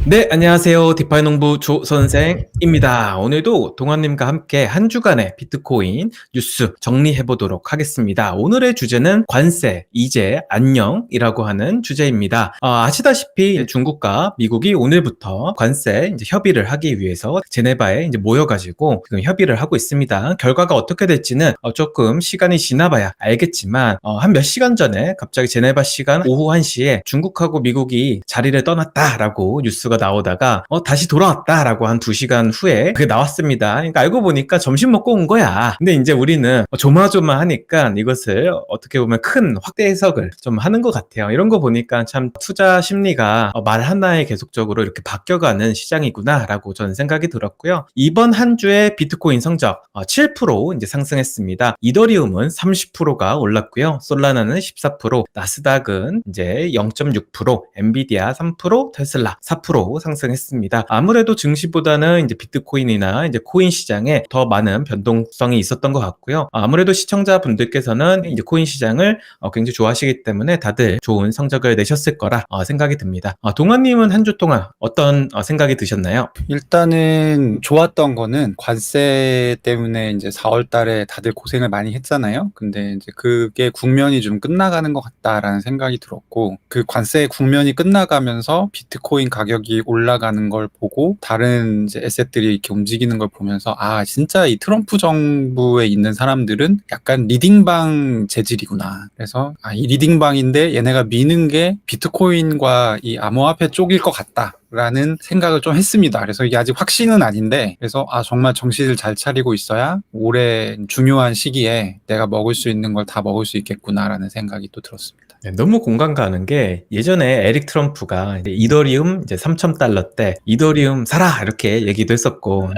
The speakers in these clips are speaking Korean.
네, 안녕하세요. 디파이 농부 조 선생입니다. 오늘도 동환님과 함께 한 주간의 비트코인 뉴스 정리해 보도록 하겠습니다. 오늘의 주제는 관세, 이제 안녕이라고 하는 주제입니다. 아시다시피 중국과 미국이 오늘부터 관세 이제 협의를 하기 위해서 제네바에 이제 모여가지고 지금 협의를 하고 있습니다. 결과가 어떻게 될지는 조금 시간이 지나봐야 알겠지만 한 몇 시간 전에 갑자기 제네바 시간 오후 1시에 중국하고 미국이 자리를 떠났다라고 뉴스가 나오다가 다시 돌아왔다라고 한 2시간 후에 그게 나왔습니다. 그러니까 알고 보니까 점심 먹고 온 거야. 근데 이제 우리는 조마조마하니까 이것을 어떻게 보면 큰 확대 해석을 좀 하는 것 같아요. 이런 거 보니까 참 투자 심리가 말 하나에 계속적으로 이렇게 바뀌어가는 시장이구나라고 저는 생각이 들었고요. 이번 한 주의 비트코인 성적 7% 이제 상승했습니다. 이더리움은 30%가 올랐고요. 솔라나는 14%, 나스닥은 이제 0.6%, 엔비디아 3%, 테슬라 4% 상승했습니다. 아무래도 증시보다는 이제 비트코인이나 이제 코인 시장에 더 많은 변동성이 있었던 것 같고요. 아무래도 시청자분들께서는 이제 코인 시장을 굉장히 좋아하시기 때문에 다들 좋은 성적을 내셨을 거라 생각이 듭니다. 동환님은 한 주 동안 어떤 생각이 드셨나요? 일단은 좋았던 거는 관세 때문에 이제 4월 달에 다들 고생을 많이 했잖아요. 근데 이제 그게 국면이 좀 끝나가는 것 같다라는 생각이 들었고, 그 관세 국면이 끝나가면서 비트코인 가격이 올라가는 걸 보고 다른 이제 에셋들이 이렇게 움직이는 걸 보면서 진짜 이 트럼프 정부에 있는 사람들은 약간 리딩방 재질이구나. 그래서 이 리딩방인데 얘네가 미는 게 비트코인과 이 암호화폐 쪽일 것 같다 라는 생각을 좀 했습니다. 그래서 이게 아직 확신은 아닌데, 그래서 정말 정신을 잘 차리고 있어야 올해 중요한 시기에 내가 먹을 수 있는 걸 다 먹을 수 있겠구나라는 생각이 또 들었습니다. 네, 너무 공감 가는 게 예전에 에릭 트럼프가 이제 이더리움 이제 3,000달러 때 이더리움 사라 이렇게 얘기도 했었고,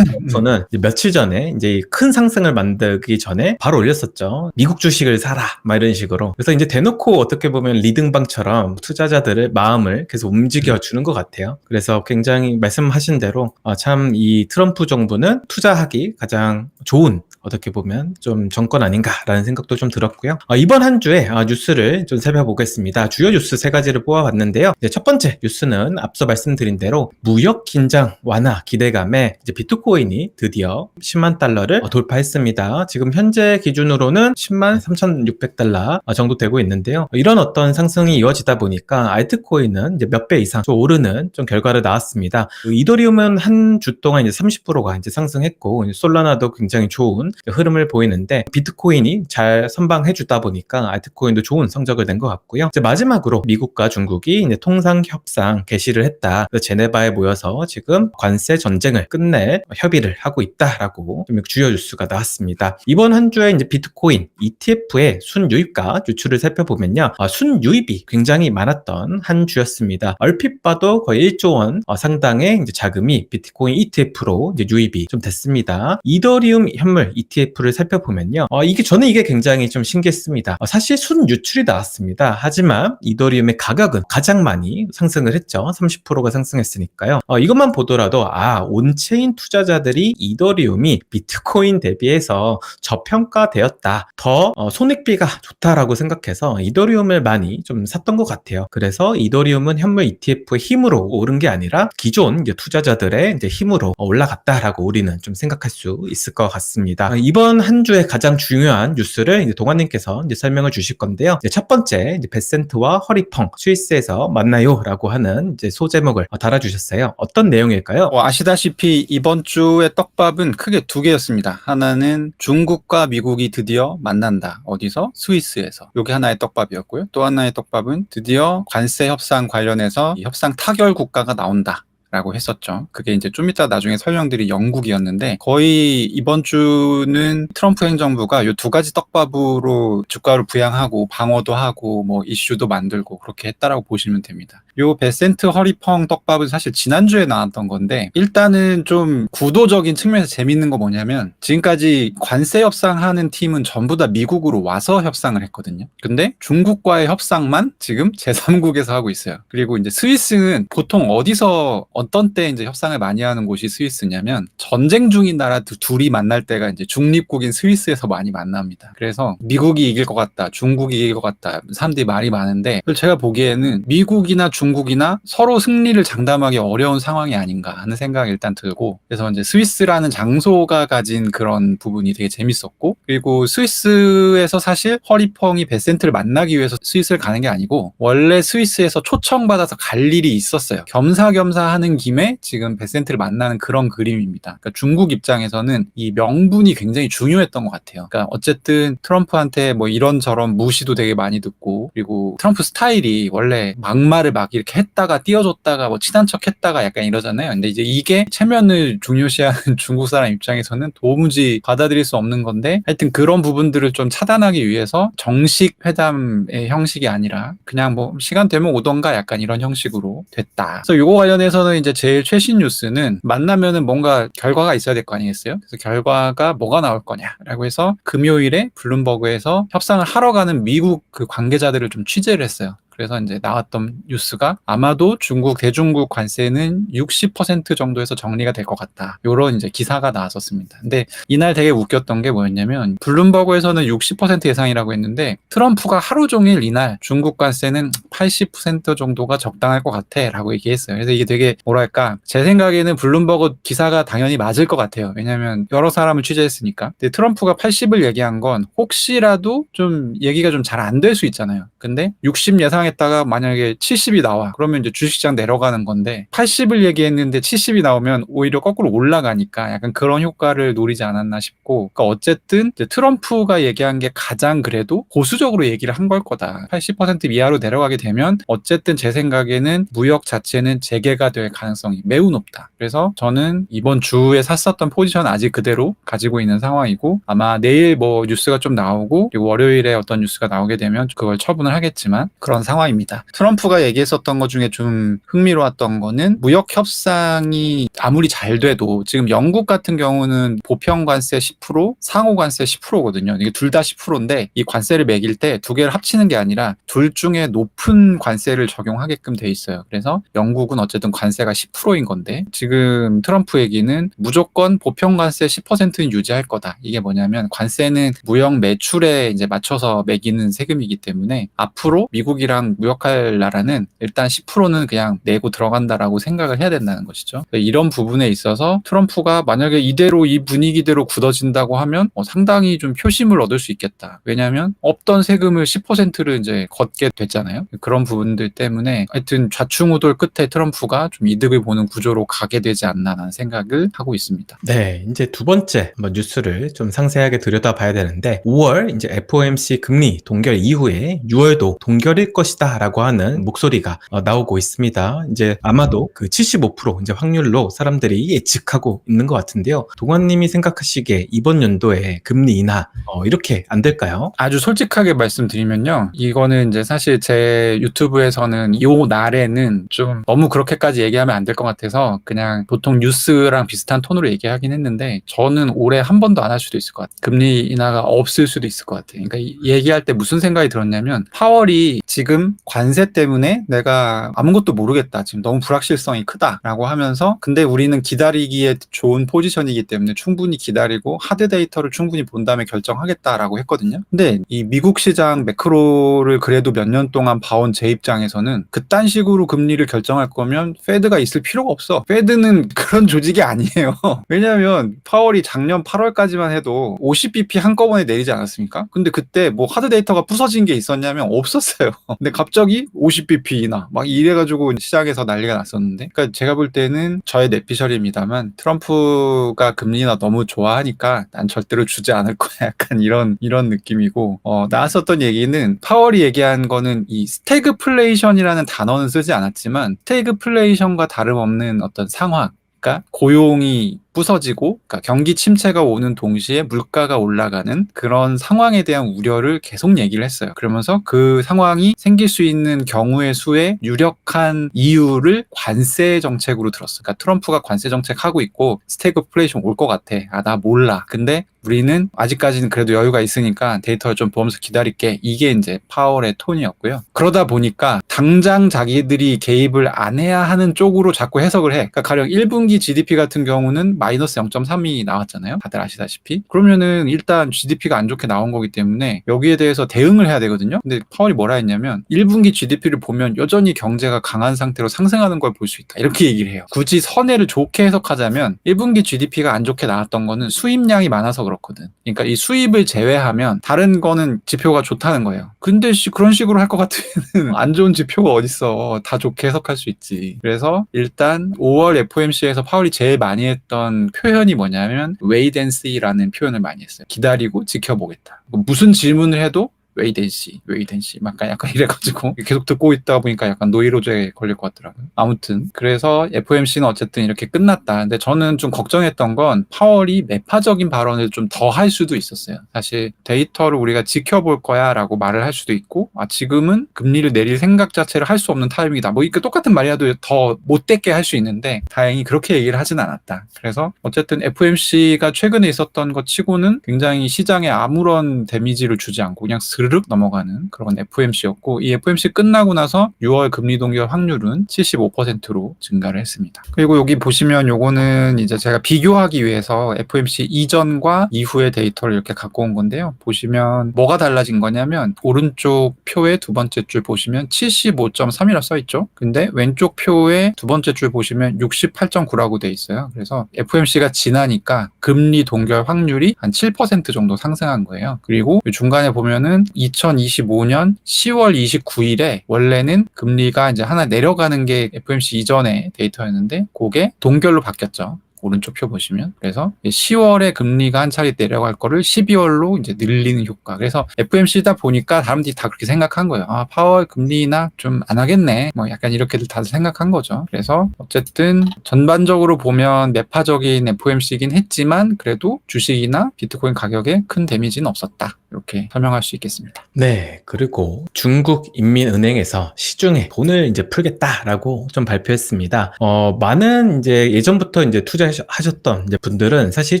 저는 며칠 전에 이제 큰 상승을 만들기 전에 바로 올렸었죠. 미국 주식을 사라 막 이런 식으로. 그래서 이제 대놓고 어떻게 보면 리딩방처럼 투자자들의 마음을 계속 움직여 주는 것 같아요. 그래서 굉장히 말씀하신 대로 참 이 트럼프 정부는 투자하기 가장 좋은 어떻게 보면 좀 정권 아닌가라는 생각도 좀 들었고요. 이번 한 주에 뉴스를 좀 살펴보겠습니다. 주요 뉴스 3가지를 뽑아봤는데요. 첫 번째 뉴스는 앞서 말씀드린 대로 무역 긴장 완화 기대감에 이제 비트코인이 드디어 10만 달러를 돌파했습니다. 지금 현재 기준으로는 10만 3,600달러 정도 되고 있는데요. 이런 어떤 상승이 이어지다 보니까 알트코인은 이제 몇 배 이상 좀 오르는 좀 결과를 나왔습니다. 이더리움은 한 주 동안 이제 30%가 이제 상승했고, 솔라나도 굉장히 좋은 흐름을 보이는데 비트코인이 잘 선방해 주다 보니까 알트코인도 좋은 성적을 낸 것 같고요. 이제 마지막으로 미국과 중국이 이제 통상 협상 개시를 했다. 제네바에 모여서 지금 관세 전쟁을 끝낼 협의를 하고 있다라고 주요 뉴스가 나왔습니다. 이번 한 주에 이제 비트코인 ETF의 순유입과 유출을 살펴보면요, 순유입이 굉장히 많았던 한 주였습니다. 얼핏 봐도 거의 1조 원 상당의 이제 자금이 비트코인 ETF로 이제 유입이 좀 됐습니다. 이더리움 현물 ETF를 살펴보면요, 저는 이게 굉장히 좀 신기했습니다. 사실 순유출이 나왔습니다. 하지만 이더리움의 가격은 가장 많이 상승을 했죠. 30%가 상승했으니까요. 이것만 보더라도 온체인 투자자들이 이더리움이 비트코인 대비해서 저평가되었다, 더 손익비가 좋다라고 생각해서 이더리움을 많이 좀 샀던 것 같아요. 그래서 이더리움은 현물 ETF의 힘으로 오른 게 아니라 기존 이제 투자자들의 이제 힘으로 올라갔다라고 우리는 좀 생각할 수 있을 것 같습니다. 이번 한 주의 가장 중요한 뉴스를 이제 동환님께서 이제 설명을 주실 건데요. 첫 번째, 이제 베센트와 허리펑 스위스에서 만나요라고 하는 이제 소제목을 달아주셨어요. 어떤 내용일까요? 아시다시피 이번 주의 떡밥은 크게 두 개였습니다. 하나는 중국과 미국이 드디어 만난다. 어디서? 스위스에서. 이게 하나의 떡밥이었고요. 또 하나의 떡밥은 드디어 관세 협상 관련해서 이 협상 타결 국가가 나온다 라고 했었죠. 그게 이제 좀 이따 나중에 설명드릴 영국이었는데, 거의 이번 주는 트럼프 행정부가 이 두 가지 떡밥으로 주가를 부양하고 방어도 하고 뭐 이슈도 만들고 그렇게 했다라고 보시면 됩니다. 요 베센트 허리펑 떡밥은 사실 지난주에 나왔던 건데, 일단은 좀 구도적인 측면에서 재밌는 거 뭐냐면, 지금까지 관세 협상하는 팀은 전부 다 미국으로 와서 협상을 했거든요. 근데 중국과의 협상만 지금 제3국에서 하고 있어요. 그리고 이제 스위스는 보통 어디서 어떤 때 이제 협상을 많이 하는 곳이 스위스냐면 전쟁 중인 나라 둘이 만날 때가 이제 중립국인 스위스에서 많이 만납니다. 그래서 미국이 이길 것 같다, 중국이 이길 것 같다, 사람들이 말이 많은데 제가 보기에는 미국이나 중국이나 서로 승리를 장담하기 어려운 상황이 아닌가 하는 생각이 일단 들고, 그래서 이제 스위스라는 장소가 가진 그런 부분이 되게 재밌었고, 그리고 스위스에서 사실 허리펑이 베센트를 만나기 위해서 스위스를 가는 게 아니고 원래 스위스에서 초청받아서 갈 일이 있었어요. 겸사겸사 하는 김에 지금 베센트를 만나는 그런 그림입니다. 그러니까 중국 입장에서는 이 명분이 굉장히 중요했던 것 같아요. 그러니까 어쨌든 트럼프한테 뭐 이런저런 무시도 되게 많이 듣고, 그리고 트럼프 스타일이 원래 막말을 막 이렇게 했다가 띄워줬다가 뭐 친한 척 했다가 약간 이러잖아요. 근데 이제 이게 체면을 중요시하는 중국 사람 입장에서는 도무지 받아들일 수 없는 건데, 하여튼 그런 부분들을 좀 차단하기 위해서 정식 회담의 형식이 아니라 그냥 뭐 시간 되면 오던가 약간 이런 형식으로 됐다. 그래서 이거 관련해서는 이제 제일 최신 뉴스는 만나면은 뭔가 결과가 있어야 될 거 아니겠어요? 그래서 결과가 뭐가 나올 거냐라고 해서 금요일에 블룸버그에서 협상을 하러 가는 미국 그 관계자들을 좀 취재를 했어요. 그래서 이제 나왔던 뉴스가 아마도 대중국 관세는 60% 정도에서 정리가 될 것 같다, 요런 이제 기사가 나왔었습니다. 근데 이날 되게 웃겼던 게 뭐였냐면, 블룸버그에서는 60% 예상이라고 했는데 트럼프가 하루 종일 이날 중국 관세는 80% 정도가 적당할 것 같아 라고 얘기했어요. 그래서 이게 되게 뭐랄까, 제 생각에는 블룸버그 기사가 당연히 맞을 것 같아요. 왜냐면 여러 사람을 취재했으니까. 근데 트럼프가 80을 얘기한 건 혹시라도 좀 얘기가 좀 잘 안 될 수 있잖아요. 근데 60 예상했다가 만약에 70이 나와, 그러면 이제 주식시장 내려가는 건데 80을 얘기했는데 70이 나오면 오히려 거꾸로 올라가니까 약간 그런 효과를 노리지 않았나 싶고, 그러니까 어쨌든 이제 트럼프가 얘기한 게 가장 그래도 보수적으로 얘기를 한 걸 거다. 80% 이하로 내려가게 되면 어쨌든 제 생각에는 무역 자체는 재개가 될 가능성이 매우 높다. 그래서 저는 이번 주에 샀었던 포지션 아직 그대로 가지고 있는 상황이고, 아마 내일 뭐 뉴스가 좀 나오고 그리고 월요일에 어떤 뉴스가 나오게 되면 그걸 처분을 하겠지만 그런 상황입니다. 트럼프가 얘기했었던 것 중에 좀 흥미로웠던 거는, 무역 협상이 아무리 잘 돼도 지금 영국 같은 경우는 보편 관세 10%, 상호 관세 10%거든요. 이게 둘 다 10%인데 이 관세를 매길 때 두 개를 합치는 게 아니라 둘 중에 높은 관세를 적용하게끔 돼 있어요. 그래서 영국은 어쨌든 관세가 10%인 건데, 지금 트럼프 얘기는 무조건 보편 관세 10%는 유지할 거다. 이게 뭐냐면, 관세는 무역 매출에 이제 맞춰서 매기는 세금이기 때문에 앞으로 미국이랑 무역할 나라는 일단 10%는 그냥 내고 들어간다라고 생각을 해야 된다는 것이죠. 이런 부분에 있어서 트럼프가 만약에 이대로 이 분위기대로 굳어진다고 하면 상당히 좀 표심을 얻을 수 있겠다. 왜냐하면 없던 세금을 10%를 이제 걷게 됐잖아요. 그런 부분들 때문에 하여튼 좌충우돌 끝에 트럼프가 좀 이득을 보는 구조로 가게 되지 않나라는 생각을 하고 있습니다. 네, 이제 두 번째 뉴스를 좀 상세하게 들여다봐야 되는데, 5월 이제 FOMC 금리 동결 이후에 6월도 동결일 것이다라고 하는 목소리가 나오고 있습니다. 이제 아마도 그 75% 이제 확률로 사람들이 예측하고 있는 것 같은데요. 동환님이 생각하시기에 이번 연도에 금리 인하 이렇게 안 될까요? 아주 솔직하게 말씀드리면요, 이거는 이제 사실 제 유튜브에서는 요 날에는 좀 너무 그렇게까지 얘기하면 안 될 것 같아서 그냥 보통 뉴스랑 비슷한 톤으로 얘기하긴 했는데, 저는 올해 한 번도 안 할 수도 있을 것 같아요. 금리 인하가 없을 수도 있을 것 같아요. 그러니까 얘기할 때 무슨 생각이 들었냐면, 파월이 지금 관세 때문에 내가 아무것도 모르겠다, 지금 너무 불확실성이 크다라고 하면서, 근데 우리는 기다리기에 좋은 포지션이기 때문에 충분히 기다리고 하드 데이터를 충분히 본 다음에 결정하겠다라고 했거든요. 근데 이 미국 시장 매크로를 그래도 몇 년 동안 봐온 제 입장에서는 그딴 식으로 금리를 결정할 거면 페드가 있을 필요가 없어. 페드는 그런 조직이 아니에요. 왜냐하면 파월이 작년 8월까지만 해도 50bp 한꺼번에 내리지 않았습니까? 근데 그때 뭐 하드 데이터가 부서진 게 있었냐면 없었어요. 근데 갑자기 50bp나 막 이래가지고 시장에서 난리가 났었는데, 그러니까 제가 볼 때는 저의 내피셜입니다만 트럼프가 금리 인하 너무 좋아하니까 난 절대로 주지 않을 거야, 약간 이런 느낌이고, 나왔었던 얘기는, 파월이 얘기한 거는 이 스태그플레이션이라는 단어는 쓰지 않았지만 스태그플레이션과 다름없는 어떤 상황, 그러니까 고용이 부서지고, 그러니까 경기 침체가 오는 동시에 물가가 올라가는 그런 상황에 대한 우려를 계속 얘기를 했어요. 그러면서 그 상황이 생길 수 있는 경우의 수의 유력한 이유를 관세 정책으로 들었어요. 그러니까 트럼프가 관세 정책 하고 있고 스태그플레이션 올 것 같아. 아, 나 몰라. 근데 우리는 아직까지는 그래도 여유가 있으니까 데이터를 좀 보면서 기다릴게. 이게 이제 파월의 톤이었고요. 그러다 보니까 당장 자기들이 개입을 안 해야 하는 쪽으로 자꾸 해석을 해. 그러니까 가령 1분기 GDP 같은 경우는 마이너스 0.3이 나왔잖아요. 다들 아시다시피. 그러면은 일단 GDP가 안 좋게 나온 거기 때문에 여기에 대해서 대응을 해야 되거든요. 근데 파월이 뭐라 했냐면 1분기 GDP를 보면 여전히 경제가 강한 상태로 상승하는 걸 볼 수 있다. 이렇게 얘기를 해요. 굳이 선해를 좋게 해석하자면 1분기 GDP가 안 좋게 나왔던 거는 수입량이 많아서 그렇거든. 그러니까 이 수입을 제외하면 다른 거는 지표가 좋다는 거예요. 근데 그런 식으로 할 것 같으면 안 좋은 지표가 어딨어. 다 좋게 해석할 수 있지. 그래서 일단 5월 FOMC에서 파월이 제일 많이 했던 표현이 뭐냐면 wait and see라는 표현을 많이 했어요. 기다리고 지켜보겠다. 무슨 질문을 해도 wait and see 막 약간 이래가지고 계속 듣고 있다 보니까 약간 노이로제에 걸릴 것 같더라고요. 아무튼 그래서 FOMC는 어쨌든 이렇게 끝났다. 근데 저는 좀 걱정했던 건 파월이 매파적인 발언을 좀 더 할 수도 있었어요. 사실 데이터를 우리가 지켜볼 거야 라고 말을 할 수도 있고, 아, 지금은 금리를 내릴 생각 자체를 할 수 없는 타이밍이다. 뭐 이렇게 똑같은 말이라도 더 못되게 할 수 있는데 다행히 그렇게 얘기를 하진 않았다. 그래서 어쨌든 FOMC가 최근에 있었던 것 치고는 굉장히 시장에 아무런 데미지를 주지 않고 그냥 스르륵 넘어가는 그런 FOMC였고, 이 FOMC 끝나고 나서 6월 금리 동결 확률은 75%로 증가를 했습니다. 그리고 여기 보시면 요거는 이제 제가 비교하기 위해서 FOMC 이전과 이후의 데이터를 이렇게 갖고 온 건데요. 보시면 뭐가 달라진 거냐면 오른쪽 표의 두 번째 줄 보시면 75.3이라 써 있죠. 근데 왼쪽 표의 두 번째 줄 보시면 68.9라고 돼 있어요. 그래서 FOMC가 지나니까 금리 동결 확률이 한 7% 정도 상승한 거예요. 그리고 중간에 보면은 2025년 10월 29일에 원래는 금리가 이제 하나 내려가는 게 FOMC 이전의 데이터였는데 그게 동결로 바뀌었죠. 오른쪽 표 보시면. 그래서 10월에 금리가 한 차례 내려갈 거를 12월로 이제 늘리는 효과. 그래서 FOMC다 보니까 사람들이 다 그렇게 생각한 거예요. 아, 파월 금리 인하 좀 안 하겠네. 뭐 약간 이렇게들 다들 생각한 거죠. 그래서 어쨌든 전반적으로 보면 매파적인 FOMC이긴 했지만 그래도 주식이나 비트코인 가격에 큰 데미지는 없었다. 이렇게 설명할 수 있겠습니다. 네, 그리고 중국 인민은행에서 시중에 돈을 이제 풀겠다라고 좀 발표했습니다. 많은 이제 예전부터 이제 투자하셨던 이제 분들은 사실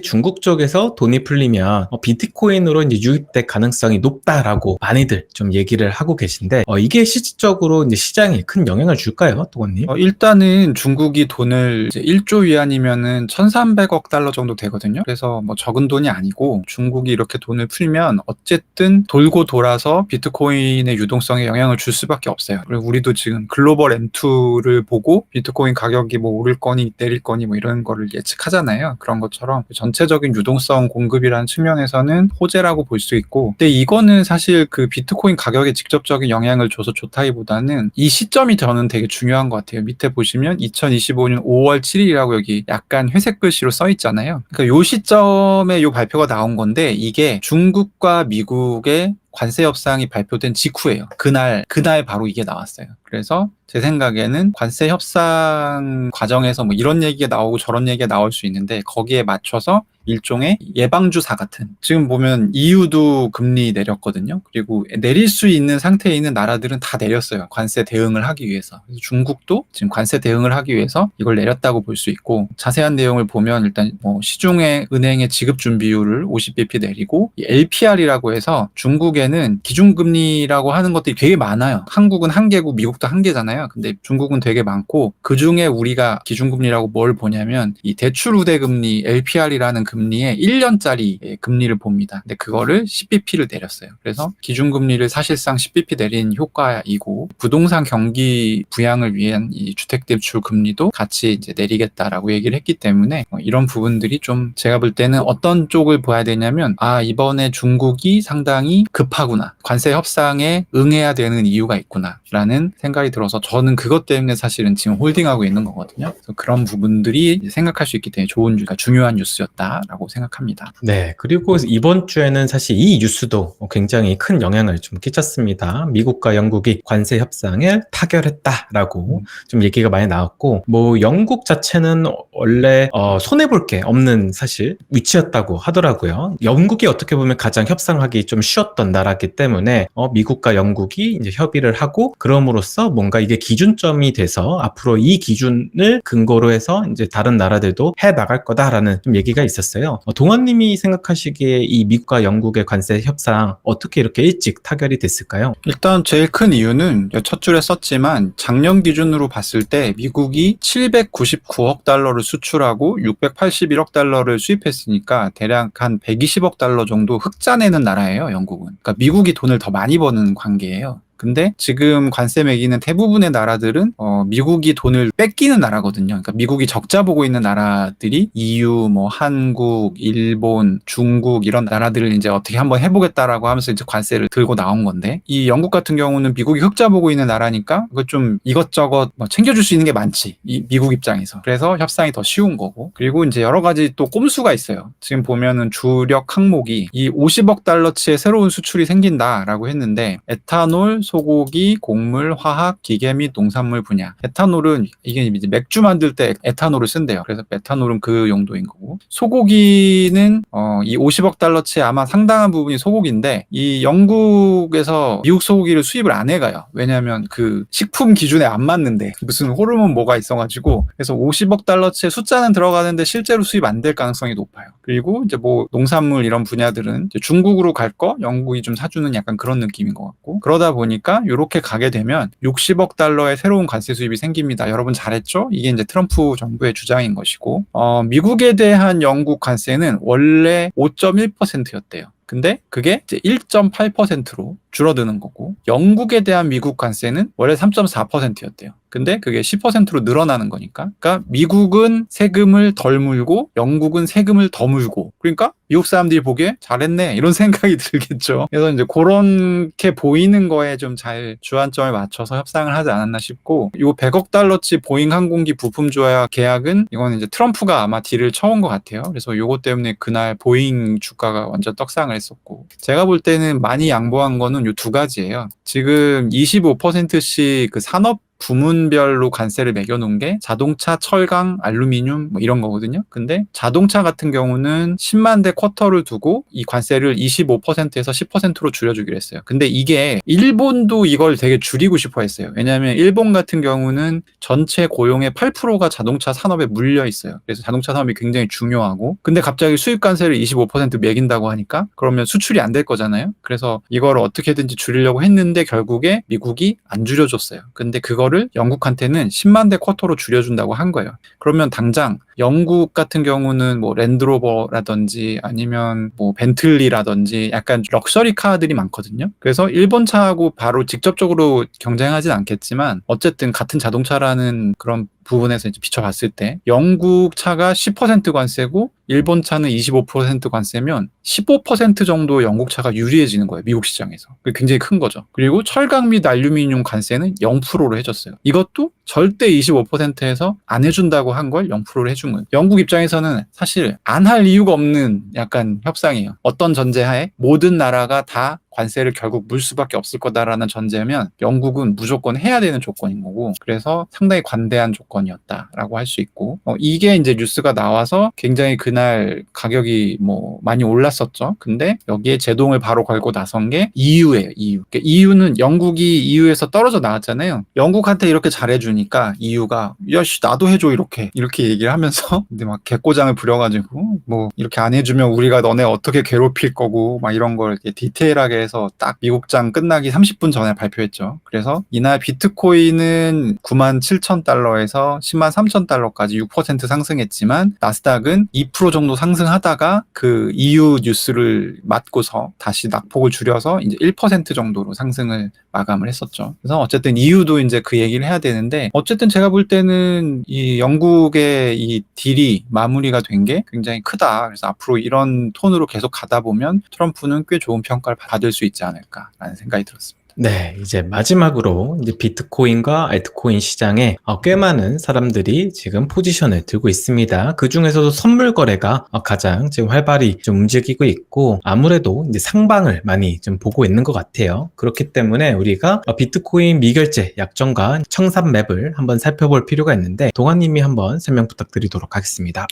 중국 쪽에서 돈이 풀리면 비트코인으로 이제 유입될 가능성이 높다라고 많이들 좀 얘기를 하고 계신데, 이게 실질적으로 이제 시장에 큰 영향을 줄까요, 동원님? 일단은 중국이 돈을 이제 1조 위안이면은 1,300억 달러 정도 되거든요. 그래서 뭐 적은 돈이 아니고 중국이 이렇게 돈을 풀면 어쨌든 돌고 돌아서 비트코인의 유동성에 영향을 줄 수밖에 없어요. 그리고 우리도 지금 글로벌 M2를 보고 비트코인 가격이 뭐 오를 거니 내릴 거니 뭐 이런 거를 예측하잖아요. 그런 것처럼 전체적인 유동성 공급이라는 측면에서는 호재라고 볼 수 있고, 근데 이거는 사실 그 비트코인 가격에 직접적인 영향을 줘서 좋다기보다는 이 시점이 저는 되게 중요한 것 같아요. 밑에 보시면 2025년 5월 7일이라고 여기 약간 회색 글씨로 써 있잖아요. 그러니까 요 시점에 요 발표가 나온 건데 이게 중국과 미국의 관세 협상이 발표된 직후예요. 그날 바로 이게 나왔어요. 그래서 제 생각에는 관세 협상 과정에서 뭐 이런 얘기가 나오고 저런 얘기가 나올 수 있는데 거기에 맞춰서 일종의 예방주사 같은, 지금 보면 EU도 금리 내렸거든요. 그리고 내릴 수 있는 상태에 있는 나라들은 다 내렸어요. 관세 대응을 하기 위해서. 그래서 중국도 지금 관세 대응을 하기 위해서 이걸 내렸다고 볼 수 있고, 자세한 내용을 보면 일단 뭐 시중의 은행의 지급 준비율을 50bp 내리고, LPR이라고 해서 중국에는 기준금리라고 하는 것들이 되게 많아요. 한국은 한 개고 미국도 한 개잖아요. 근데 중국은 되게 많고, 그 중에 우리가 기준금리라고 뭘 보냐면 이 대출 우대금리 LPR이라는 금리에 1년짜리 금리를 봅니다. 근데 그거를 10bp를 내렸어요. 그래서 기준금리를 사실상 10bp 내린 효과이고, 부동산 경기 부양을 위한 이 주택대출 금리도 같이 이제 내리겠다라고 얘기를 했기 때문에 이런 부분들이 좀 제가 볼 때는 어떤 쪽을 봐야 되냐면, 아, 이번에 중국이 상당히 급하구나. 관세 협상에 응해야 되는 이유가 있구나. 라는 생각이 들어서 저는 그것 때문에 사실은 지금 홀딩하고 있는 거거든요. 그래서 그런 부분들이 생각할 수 있기 때문에 좋은, 중요한 뉴스였다. 않을까라고 생각합니다. 네, 그리고 이번 주에는 사실 이 뉴스도 굉장히 큰 영향을 좀 끼쳤습니다. 미국과 영국이 관세 협상을 타결했다라고 좀 얘기가 많이 나왔고, 뭐 영국 자체는 원래 손해볼 게 없는 사실 위치였다고 하더라고요. 영국이 어떻게 보면 가장 협상하기 좀 쉬웠던 나라기 때문에 미국과 영국이 이제 협의를 하고, 그럼으로써 뭔가 이게 기준점이 돼서 앞으로 이 기준을 근거로 해서 이제 다른 나라들도 해 나갈 거다라는 좀 얘기가 있었어요. 동원님이 생각하시기에 이 미국과 영국의 관세 협상 어떻게 이렇게 일찍 타결이 됐을까요? 일단 제일 큰 이유는 첫 줄에 썼지만 작년 기준으로 봤을 때 미국이 799억 달러를 수출하고 681억 달러를 수입했으니까 대략 한 120억 달러 정도 흑자 내는 나라예요, 영국은. 그러니까 미국이 돈을 더 많이 버는 관계예요. 근데 지금 관세 매기는 대부분의 나라들은 미국이 돈을 뺏기는 나라거든요. 그러니까 미국이 적자 보고 있는 나라들이 EU, 뭐 한국, 일본, 중국 이런 나라들을 이제 어떻게 한번 해보겠다라고 하면서 이제 관세를 들고 나온 건데, 이 영국 같은 경우는 미국이 흑자 보고 있는 나라니까 그거 좀 이것저것 뭐 챙겨줄 수 있는 게 많지, 이 미국 입장에서. 그래서 협상이 더 쉬운 거고, 그리고 이제 여러 가지 또 꼼수가 있어요. 지금 보면은 주력 항목이 이 50억 달러치의 새로운 수출이 생긴다라고 했는데, 에탄올, 소고기, 곡물, 화학, 기계 및 농산물 분야. 에탄올은 이게 이제 맥주 만들 때 에탄올을 쓴대요. 그래서 에탄올은 그 용도인 거고, 소고기는 이 50억 달러치의 아마 상당한 부분이 소고기인데, 이 영국에서 미국 소고기를 수입을 안 해가요. 왜냐하면 그 식품 기준에 안 맞는데 무슨 호르몬 뭐가 있어가지고, 그래서 50억 달러치의 숫자는 들어가는데 실제로 수입 안 될 가능성이 높아요. 그리고 이제 뭐 농산물 이런 분야들은 이제 중국으로 갈 거 영국이 좀 사주는 약간 그런 느낌인 것 같고, 그러다 보니까 이렇게 가게 되면 60억 달러의 새로운 관세 수입이 생깁니다. 여러분 잘했죠? 이게 이제 트럼프 정부의 주장인 것이고, 미국에 대한 영국 관세는 원래 5.1%였대요. 근데 그게 이제 1.8%로 줄어드는 거고, 영국에 대한 미국 관세는 원래 3.4%였대요. 근데 그게 10%로 늘어나는 거니까, 그러니까 미국은 세금을 덜 물고 영국은 세금을 더 물고, 그러니까 미국 사람들이 보기에 잘했네 이런 생각이 들겠죠. 그래서 이제 그렇게 보이는 거에 좀 잘 주안점을 맞춰서 협상을 하지 않았나 싶고, 이 100억 달러치 보잉 항공기 부품 조합 계약은 이거는 이제 트럼프가 아마 딜을 쳐온 것 같아요. 그래서 이것 때문에 그날 보잉 주가가 완전 떡상을 했었고, 제가 볼 때는 많이 양보한 거는 이 두 가지예요. 지금 25%씩 그 산업 부문별로 관세를 매겨놓은 게 자동차, 철강, 알루미늄 뭐 이런 거거든요. 근데 자동차 같은 경우는 10만 대 쿼터를 두고 이 관세를 25%에서 10%로 줄여주기로 했어요. 근데 이게 일본도 이걸 되게 줄이고 싶어 했어요. 왜냐하면 일본 같은 경우는 전체 고용의 8%가 자동차 산업에 물려 있어요. 그래서 자동차 산업이 굉장히 중요하고, 근데 갑자기 수입 관세를 25% 매긴다고 하니까 그러면 수출이 안 될 거잖아요. 그래서 이걸 어떻게든지 줄이려고 했는데 결국에 미국이 안 줄여줬어요. 근데 그거를 영국한테는 10만 대 쿼터로 줄여준다고 한 거예요. 그러면 당장 영국 같은 경우는 뭐 랜드로버라든지 아니면 뭐 벤틀리라든지 약간 럭셔리 카들이 많거든요. 그래서 일본 차하고 바로 직접적으로 경쟁하진 않겠지만 어쨌든 같은 자동차라는 그런 부분에서 이제 비춰봤을 때 영국 차가 10% 관세고 일본 차는 25% 관세면 15% 정도 영국 차가 유리해지는 거예요, 미국 시장에서. 그게 굉장히 큰 거죠. 그리고 철강 및 알루미늄 관세는 0%로 해줬어요. 이것도 절대 25%에서 안 해준다고 한 걸 0%로 해준 거예요. 영국 입장에서는 사실 안 할 이유가 없는 약간 협상이에요. 어떤 전제하에 모든 나라가 다 관세를 결국 물 수밖에 없을 거다라는 전제면 영국은 무조건 해야 되는 조건인 거고, 그래서 상당히 관대한 조건이었다라고 할 수 있고, 이게 이제 뉴스가 나와서 굉장히 그날 가격이 뭐 많이 올랐었죠. 근데 여기에 제동을 바로 걸고 나선 게 EU예요. EU. 그러니까 EU는 영국이 EU에서 떨어져 나왔잖아요. 영국한테 이렇게 잘해주니까 EU가 야씨 나도 해줘 이렇게 얘기를 하면서 근데 막 개꼬장을 부려가지고 뭐 이렇게 안 해주면 우리가 너네 어떻게 괴롭힐 거고 막 이런 걸 이렇게 디테일하게 해서 딱 미국장 끝나기 30분 전에 발표했죠. 그래서 이날 비트코인은 97,000달러에서 103,000달러까지 6% 상승했지만 나스닥은 2% 정도 상승하다가 그 EU 뉴스를 맞고서 다시 낙폭을 줄여서 이제 1% 정도로 상승을 마감을 했었죠. 그래서 어쨌든 EU도 이제 그 얘기를 해야 되는데, 어쨌든 제가 볼 때는 이 영국의 이 딜이 마무리가 된 게 굉장히 크다. 그래서 앞으로 이런 톤으로 계속 가다 보면 트럼프는 꽤 좋은 평가를 받을 수 있지 않을까라는 생각이 들었습니다. 네, 이제 마지막으로 이제 비트코인과 알트코인 시장에 꽤 많은 사람들이 지금 포지션을 들고 있습니다. 그 중에서도 선물 거래가 가장 지금 활발히 좀 움직이고 있고, 아무래도 이제 상방을 많이 좀 보고 있는 것 같아요. 그렇기 때문에 우리가 비트코인 미결제 약정과 청산 맵을 한번 살펴볼 필요가 있는데, 동아님이 한번 설명 부탁드리도록 하겠습니다.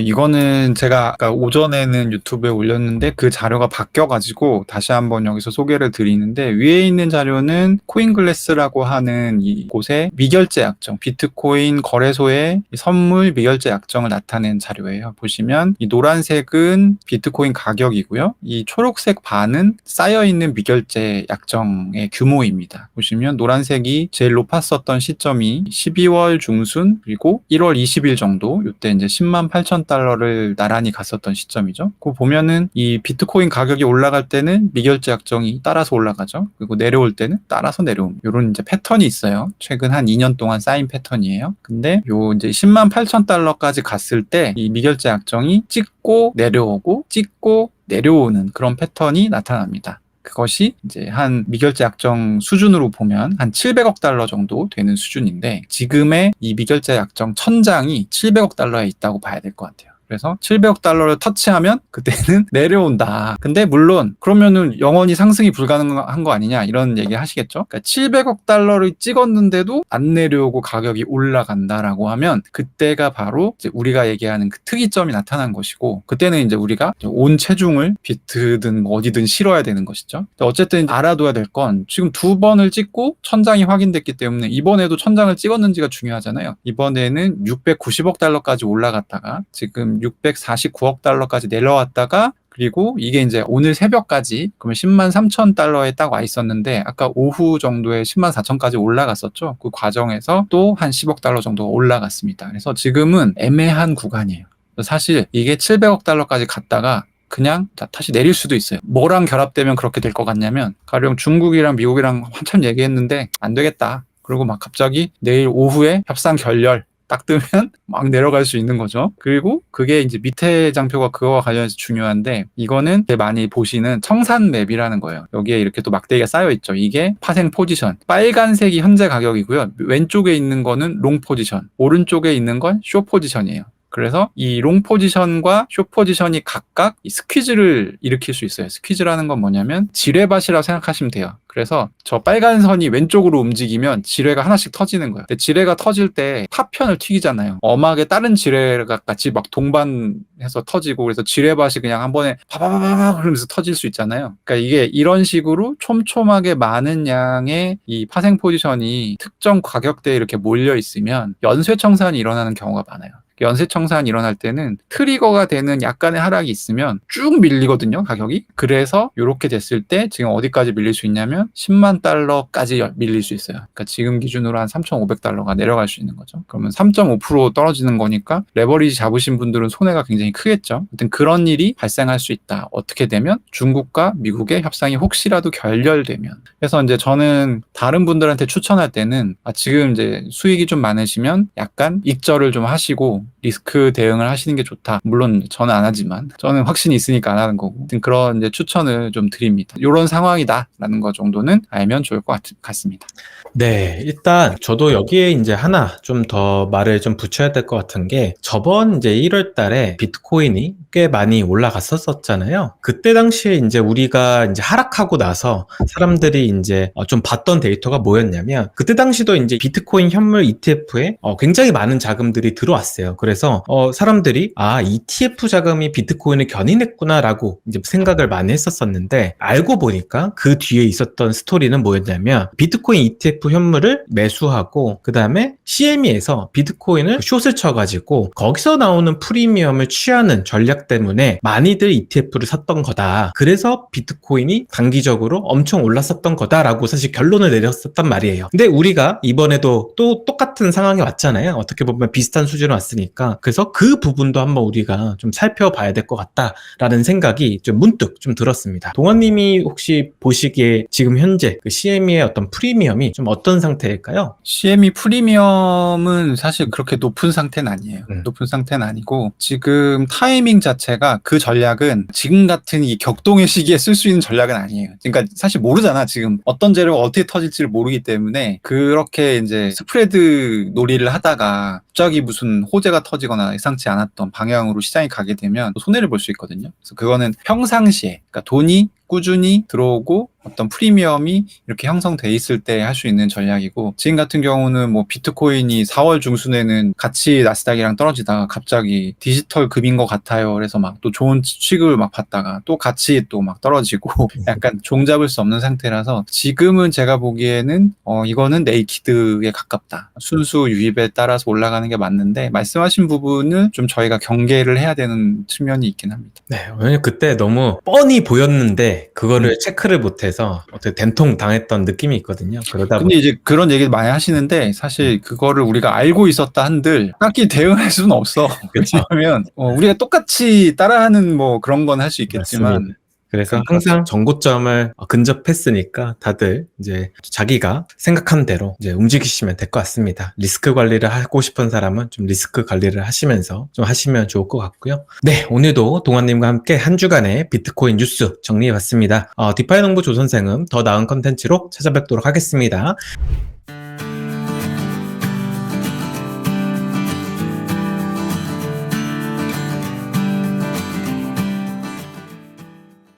이거는 제가 아까 오전에는 유튜브에 올렸는데 그 자료가 바뀌어가지고 다시 한번 여기서 소개를 드리는데, 위에 있는 자료는 코인글래스라고 하는 이곳의 미결제 약정, 비트코인 거래소의 선물 미결제 약정을 나타낸 자료예요. 보시면 이 노란색은 비트코인 가격이고요. 이 초록색 반은 쌓여있는 미결제 약정의 규모입니다. 보시면 노란색이 제일 높았었던 시점이 12월 중순 그리고 1월 20일 정도, 이때 이제 10만 8천 달러를 나란히 갔었던 시점이죠. 그거 보면은 이 비트코인 가격이 올라갈 때는 미결제 약정이 따라서 올라가죠. 그리고 내려올 때는 따라서 내려옵니다. 이런 이제 패턴이 있어요. 최근 한 2년 동안 쌓인 패턴이에요. 근데 요 이제 10만 8천 달러까지 갔을 때 이 미결제 약정이 찍고 내려오고 찍고 내려오는 그런 패턴이 나타납니다. 그것이 이제 한 미결제 약정 수준으로 보면 한 700억 달러 정도 되는 수준인데, 지금의 이 미결제 약정 천장이 700억 달러에 있다고 봐야 될 것 같아요. 그래서 700억 달러를 터치하면 그때는 내려온다. 근데 물론 그러면은 영원히 상승이 불가능한 거 아니냐, 이런 얘기 하시겠죠. 그러니까 700억 달러를 찍었는데도 안 내려오고 가격이 올라간다라고 하면 그때가 바로 이제 우리가 얘기하는 그 특이점이 나타난 것이고, 그때는 이제 우리가 온 체중을 비트든 뭐 어디든 실어야 되는 것이죠. 어쨌든 알아둬야 될 건, 지금 2번을 찍고 천장이 확인됐기 때문에 이번에도 천장을 찍었는지가 중요하잖아요. 이번에는 690억 달러까지 올라갔다가 지금 649억 달러까지 내려왔다가, 그리고 이게 이제 오늘 새벽까지 그러면 10만 3천 달러에 딱 와 있었는데, 아까 오후 정도에 10만 4천까지 올라갔었죠. 그 과정에서 또 한 10억 달러 정도가 올라갔습니다. 그래서 지금은 애매한 구간이에요. 사실 이게 700억 달러까지 갔다가 그냥 다시 내릴 수도 있어요. 뭐랑 결합되면 그렇게 될 것 같냐면, 가령 중국이랑 미국이랑 한참 얘기했는데 안 되겠다, 그리고 막 갑자기 내일 오후에 협상 결렬 딱 뜨면 막 내려갈 수 있는 거죠. 그리고 그게 이제 밑에 장표가 그거와 관련해서 중요한데, 이거는 많이 보시는 청산 맵이라는 거예요. 여기에 이렇게 또 막대기가 쌓여 있죠. 이게 파생 포지션. 빨간색이 현재 가격이고요. 왼쪽에 있는 거는 롱 포지션. 오른쪽에 있는 건 쇼 포지션이에요. 그래서 이 롱 포지션과 숏 포지션이 각각 이 스퀴즈를 일으킬 수 있어요. 스퀴즈라는 건 뭐냐면 지뢰밭이라고 생각하시면 돼요. 그래서 저 빨간 선이 왼쪽으로 움직이면 지뢰가 하나씩 터지는 거예요. 근데 지뢰가 터질 때 파편을 튀기잖아요. 엄하게 다른 지뢰가 같이 막 동반해서 터지고, 그래서 지뢰밭이 그냥 한 번에 파바바바 그러면서 터질 수 있잖아요. 그러니까 이게 이런 식으로 촘촘하게 많은 양의 이 파생 포지션이 특정 가격대에 이렇게 몰려 있으면 연쇄청산이 일어나는 경우가 많아요. 연쇄청산이 일어날 때는 트리거가 되는 약간의 하락이 있으면 쭉 밀리거든요, 가격이. 그래서 이렇게 됐을 때 지금 어디까지 밀릴 수 있냐면 10만 달러까지 밀릴 수 있어요. 그러니까 지금 기준으로 한 3,500달러가 내려갈 수 있는 거죠. 그러면 3.5% 떨어지는 거니까 레버리지 잡으신 분들은 손해가 굉장히 크겠죠. 아무튼 그런 일이 발생할 수 있다. 어떻게 되면? 중국과 미국의 협상이 혹시라도 결렬되면. 그래서 이제 저는 다른 분들한테 추천할 때는 지금 이제 수익이 좀 많으시면 약간 익절을 좀 하시고 리스크 대응을 하시는 게 좋다. 물론 저는 안 하지만 저는 확신이 있으니까 안 하는 거고, 그런 이제 추천을 좀 드립니다. 이런 상황이다라는 거 정도는 알면 좋을 것 같습니다. 네, 일단 저도 여기에 이제 하나 좀 더 말을 좀 붙여야 될 것 같은 게, 저번 이제 1월 달에 비트코인이 꽤 많이 올라갔었잖아요. 그때 당시에 이제 우리가 이제 하락하고 나서 사람들이 이제 좀 봤던 데이터가 뭐였냐면, 그때 당시도 이제 비트코인 현물 ETF에 굉장히 많은 자금들이 들어왔어요. 그래서 사람들이 ETF 자금이 비트코인을 견인했구나라고 이제 생각을 많이 했었었는데, 알고 보니까 그 뒤에 있었던 스토리는 뭐였냐면, 비트코인 ETF 현물을 매수하고 그 다음에 CME에서 비트코인을 숏을 쳐가지고 거기서 나오는 프리미엄을 취하는 전략 때문에 많이들 ETF를 샀던 거다. 그래서 비트코인이 단기적으로 엄청 올랐었던 거다라고 사실 결론을 내렸었단 말이에요. 근데 우리가 이번에도 또 똑같은 상황이 왔잖아요. 어떻게 보면 비슷한 수준으로 왔으니까. 있으니까 그래서 그 부분도 한번 우리가 좀 살펴봐야 될 것 같다라는 생각이 좀 문득 좀 들었습니다. 동원님이 혹시 보시기에 지금 현재 그 CME의 어떤 프리미엄이 좀 어떤 상태일까요? CME 프리미엄은 사실 그렇게 높은 상태는 아니에요. 높은 상태는 아니고 지금 타이밍 자체가 그 전략은 지금 같은 이 격동의 시기에 쓸 수 있는 전략은 아니에요. 그러니까 사실 모르잖아. 지금 어떤 재료가 어떻게 터질지를 모르기 때문에 그렇게 이제 스프레드 놀이를 하다가 갑자기 무슨 호재가 터지거나 예상치 않았던 방향으로 시장이 가게 되면 손해를 볼 수 있거든요. 그래서 그거는 평상시에 그러니까 돈이 꾸준히 들어오고 어떤 프리미엄이 이렇게 형성돼 있을 때 할 수 있는 전략이고 지금 같은 경우는 뭐 비트코인이 4월 중순에는 같이 나스닥이랑 떨어지다가 갑자기 디지털 급인 것 같아요. 그래서 막 또 좋은 취급을 막 받다가 또 같이 또 막 떨어지고 약간 종잡을 수 없는 상태라서 지금은 제가 보기에는 이거는 네이키드에 가깝다. 순수 유입에 따라서 올라가는 게 맞는데 말씀하신 부분을 좀 저희가 경계를 해야 되는 측면이 있긴 합니다. 네, 왜냐면 그때 너무 뻔히 보였는데 그거를 체크를 못해서 어떻게 된통 당했던 느낌이 있거든요. 그러다 근데 이제 그런 얘기를 많이 하시는데 사실 그거를 우리가 알고 있었다 한들 딱히 대응할 수는 없어. 그쵸. 왜냐하면 우리가 똑같이 따라하는 뭐 그런 건 할 수 있겠지만 맞습니다. 그래서 그렇죠. 항상 정고점을 근접했으니까 다들 이제 자기가 생각한 대로 이제 움직이시면 될 것 같습니다. 리스크 관리를 하고 싶은 사람은 좀 리스크 관리를 하시면서 좀 하시면 좋을 것 같고요. 네, 오늘도 동환님과 함께 한 주간의 비트코인 뉴스 정리해봤습니다. 디파이 농부 조선생은 더 나은 컨텐츠로 찾아뵙도록 하겠습니다.